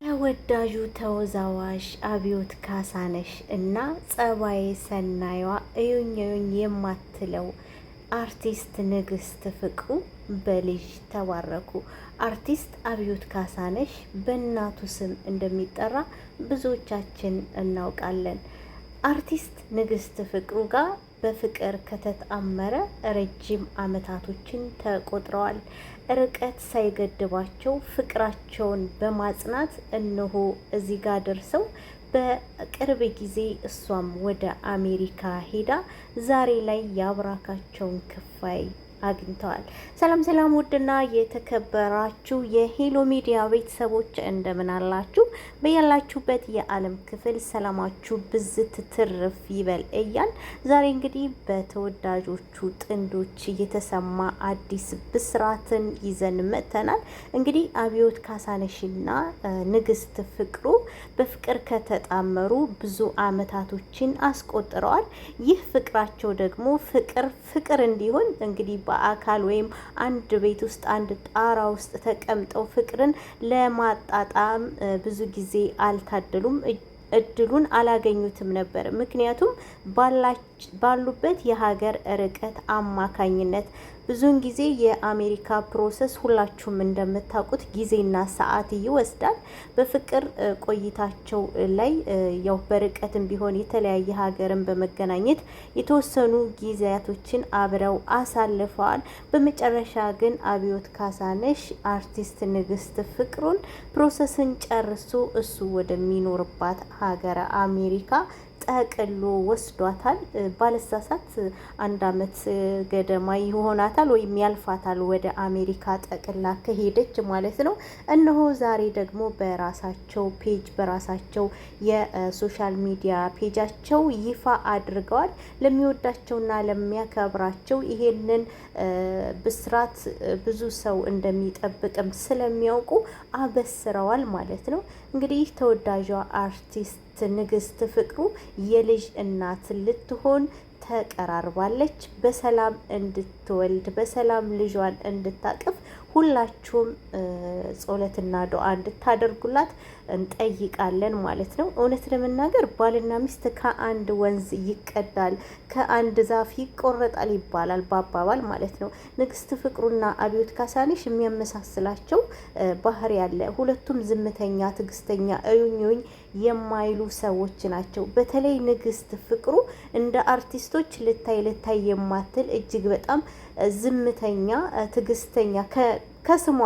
ተወዳጁ ተወዛዋዥ አብዮት ካሳነሽ እና ጸባይ ሰናይዋ እዩኝ እዩኝ የማትለው አርቲስት ንግስት ፍቅሩ በልጅ ተባረኩ። አርቲስት አብዮት ካሳነሽ በእናቱ ስም እንደሚጠራ ብዙዎቻችን እናውቃለን። አርቲስት ንግስት ፍቅሩ ጋር በፍቅር ከተጣመረ ረጅም ዓመታቶችን ተቆጥረዋል። ርቀት ሳይገድባቸው ፍቅራቸውን በማጽናት እነሆ እዚህ ጋር ደርሰው በቅርብ ጊዜ እሷም ወደ አሜሪካ ሄዳ ዛሬ ላይ የአብራካቸውን ክፋይ አግኝተዋል። ሰላም ሰላም! ውድና የተከበራችሁ የሄሎ ሚዲያ ቤተሰቦች እንደምን አላችሁ? በያላችሁበት የዓለም ክፍል ሰላማችሁ ብዝት ትርፍ ይበል እያል ዛሬ እንግዲህ በተወዳጆቹ ጥንዶች የተሰማ አዲስ ብስራትን ይዘን መጥተናል። እንግዲህ አብዮት ካሳነሽና ንግስት ፍቅሩ በፍቅር ከተጣመሩ ብዙ ዓመታቶችን አስቆጥረዋል። ይህ ፍቅራቸው ደግሞ ፍቅር እንዲሆን እንግዲህ በአካል ወይም አንድ ቤት ውስጥ አንድ ጣራ ውስጥ ተቀምጠው ፍቅርን ለማጣጣም ብዙ ጊዜ አልታደሉም፣ እድሉን አላገኙትም ነበር። ምክንያቱም ባሉበት የሀገር ርቀት አማካኝነት ብዙውን ጊዜ የአሜሪካ ፕሮሰስ ሁላችሁም እንደምታውቁት ጊዜና ሰዓት ይወስዳል። በፍቅር ቆይታቸው ላይ ያው በርቀትም ቢሆን የተለያየ ሀገርን በመገናኘት የተወሰኑ ጊዜያቶችን አብረው አሳልፈዋል። በመጨረሻ ግን አብዮት ካሳነሽ አርቲስት ንግስት ፍቅሩን ፕሮሰስን ጨርሶ እሱ ወደሚኖርባት ሀገረ አሜሪካ ጠቅሎ ወስዷታል። ባለሳሳት አንድ አመት ገደማ ይሆናታል ወይም ያልፋታል ወደ አሜሪካ ጠቅላ ከሄደች ማለት ነው። እነሆ ዛሬ ደግሞ በራሳቸው ፔጅ በራሳቸው የሶሻል ሚዲያ ፔጃቸው ይፋ አድርገዋል። ለሚወዳቸውና ለሚያከብራቸው ይሄንን ብስራት ብዙ ሰው እንደሚጠብቅም ስለሚያውቁ አበስረዋል ማለት ነው። እንግዲህ ተወዳጇ አርቲስት ንግስት ፍቅሩ የልጅ እናት ልትሆን ተቀራርባለች። በሰላም እንድትወልድ በሰላም ልጇን እንድታቅፍ ሁላችሁም ጸሎትና ዱዓ እንድታደርጉላት እንጠይቃለን ማለት ነው። እውነት ለመናገር ባልና ሚስት ከአንድ ወንዝ ይቀዳል፣ ከአንድ ዛፍ ይቆረጣል ይባላል በአባባል ማለት ነው። ንግስት ፍቅሩና አብዮት ካሳነሽ የሚያመሳስላቸው ባህሪ ያለ፣ ሁለቱም ዝምተኛ፣ ትዕግስተኛ፣ እዩኝ የማይሉ ሰዎች ናቸው። በተለይ ንግስት ፍቅሩ እንደ አርቲስቶች ልታይ የማትል እጅግ በጣም ዝምተኛ፣ ትዕግስተኛ ከስሟ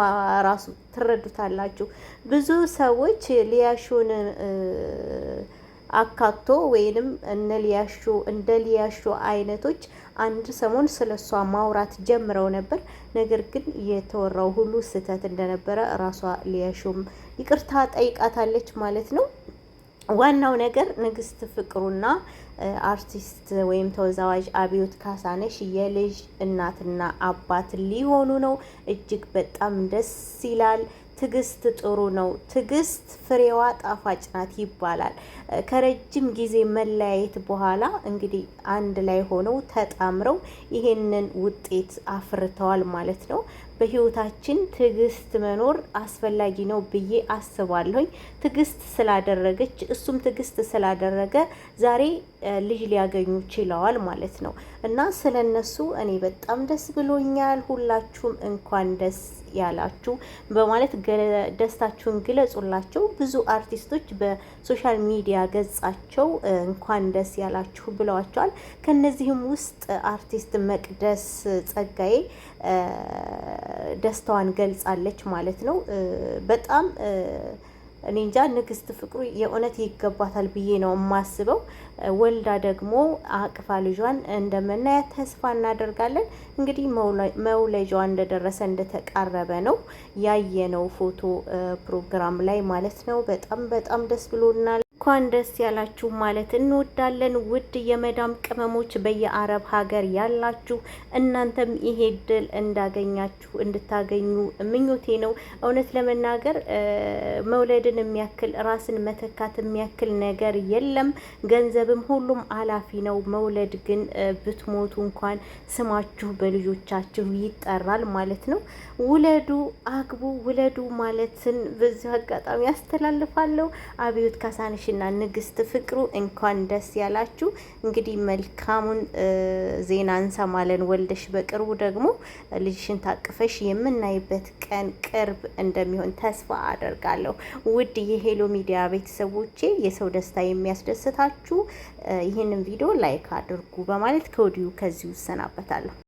ራሱ ትረዱታላችሁ። ብዙ ሰዎች ሊያሾን አካቶ ወይንም እንደ ሊያሾ አይነቶች አንድ ሰሞን ስለሷ ማውራት ጀምረው ነበር። ነገር ግን የተወራው ሁሉ ስህተት እንደነበረ ራሷ ሊያሾም ይቅርታ ጠይቃታለች ማለት ነው። ዋናው ነገር ንግስት ፍቅሩና አርቲስት ወይም ተወዛዋዥ አብዮት ካሳነሽ የልጅ እናትና አባት ሊሆኑ ነው። እጅግ በጣም ደስ ይላል። ትዕግስት ጥሩ ነው። ትዕግስት ፍሬዋ ጣፋጭ ናት ይባላል። ከረጅም ጊዜ መለያየት በኋላ እንግዲህ አንድ ላይ ሆነው ተጣምረው ይሄንን ውጤት አፍርተዋል ማለት ነው። በህይወታችን ትዕግስት መኖር አስፈላጊ ነው ብዬ አስባለሁኝ። ትዕግስት ስላደረገች እሱም ትዕግስት ስላደረገ ዛሬ ልጅ ሊያገኙ ችለዋል ማለት ነው። እና ስለነሱ እኔ በጣም ደስ ብሎኛል። ሁላችሁም እንኳን ደስ ያላችሁ በማለት ደስታችሁን ግለጹላቸው። ብዙ አርቲስቶች በሶሻል ሚዲያ ገጻቸው እንኳን ደስ ያላችሁ ብለዋቸዋል። ከነዚህም ውስጥ አርቲስት መቅደስ ጸጋዬ ደስታዋን ገልጻለች ማለት ነው። በጣም እኔ እንጃ ንግስት ፍቅሩ የእውነት ይገባታል ብዬ ነው የማስበው። ወልዳ ደግሞ አቅፋ ልጇን እንደምናያት ተስፋ እናደርጋለን። እንግዲህ መውለጃዋ እንደደረሰ እንደተቃረበ ነው ያየነው ፎቶ ፕሮግራም ላይ ማለት ነው። በጣም ደስ ብሎናል። እንኳን ደስ ያላችሁ ማለት እንወዳለን። ውድ የመዳም ቅመሞች በየአረብ ሀገር ያላችሁ እናንተም ይሄ እድል እንዳገኛችሁ እንድታገኙ ምኞቴ ነው። እውነት ለመናገር መውለድን የሚያክል ራስን መተካት የሚያክል ነገር የለም። ገንዘብም ሁሉም አላፊ ነው። መውለድ ግን ብትሞቱ እንኳን ስማችሁ በልጆቻችሁ ይጠራል ማለት ነው። ውለዱ፣ አግቡ፣ ውለዱ ማለትን በዚህ አጋጣሚ ያስተላልፋለሁ። አብዮት ካሳንሽና ንግስት ፍቅሩ እንኳን ደስ ያላችሁ። እንግዲህ መልካሙን ዜና እንሰማለን። ወልደሽ በቅርቡ ደግሞ ልጅሽን ታቅፈሽ የምናይበት ቀን ቅርብ እንደሚሆን ተስፋ አደርጋለሁ። ውድ የሄሎ ሚዲያ ቤተሰቦቼ የሰው ደስታ የሚያስደስታችሁ ይህንን ቪዲዮ ላይክ አድርጉ በማለት ከወዲሁ ከዚሁ እሰናበታለሁ።